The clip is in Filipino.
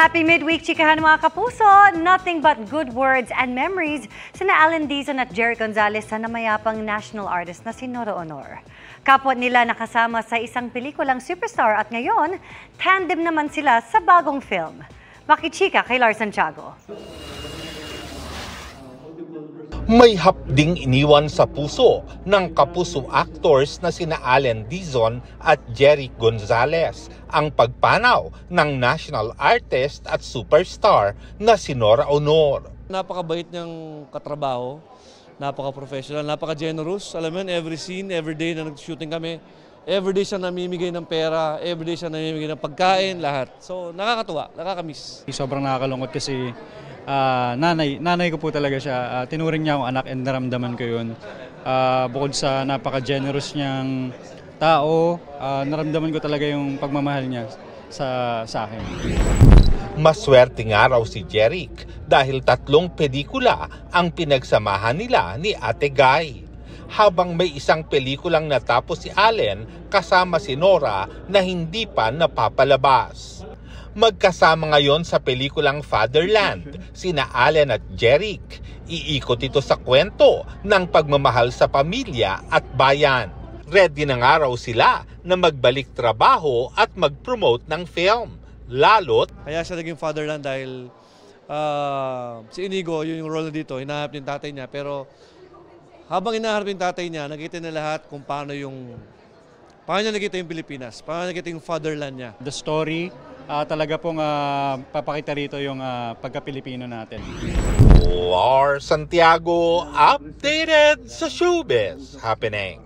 Happy midweek, chikahan mga kapuso! Nothing but good words and memories sina Allen Dizon at Jerry Gonzalez sa namayapang national artist na si Nora Honor. Kapwa nila nakasama sa isang pelikulang Superstar at ngayon, tandem naman sila sa bagong film. Makichika kay Lars Santiago. May hapding iniwan sa puso ng kapuso actors na sina Allen Dizon at Jerry Gonzalez ang pagpanaw ng national artist at superstar na si Nora Honor. Napakabait niyang katrabaho, napaka-professional, napaka-generous. Alam mo yun, every scene, every day na nag-shooting kami, every day siya namimigay ng pera, every day siya namimigay ng pagkain, lahat. So nakakatuwa, nakakamiss. Sobrang nakakalungkot kasi nanay ko po talaga siya. Tinuring niya akong anak and naramdaman ko yun. Bukod sa napaka-generous niyang tao, naramdaman ko talaga yung pagmamahal niya sa akin. Maswerte nga raw si Jeric dahil 3 pelikula ang pinagsamahan nila ni Ate Guy. Habang may isang pelikulang natapos si Allen kasama si Nora na hindi pa napapalabas. Magkasama ngayon sa pelikulang Fatherland, sina Allen at Jeric. Iikot ito sa kwento ng pagmamahal sa pamilya at bayan. Ready na nga raw sila na magbalik trabaho at mag-promote ng film. Lalo't kaya siya naging Fatherland dahil si Inigo, yung role dito, hinahanap yung tatay niya. Pero habang hinahanap yung tatay niya, nakita na lahat kung paano niya nakita yung Pilipinas, paano nakita yung fatherland niya. The story, talaga pong papakita rito yung pagka-Pilipino natin. Lars Santiago, updated sa showbiz happening.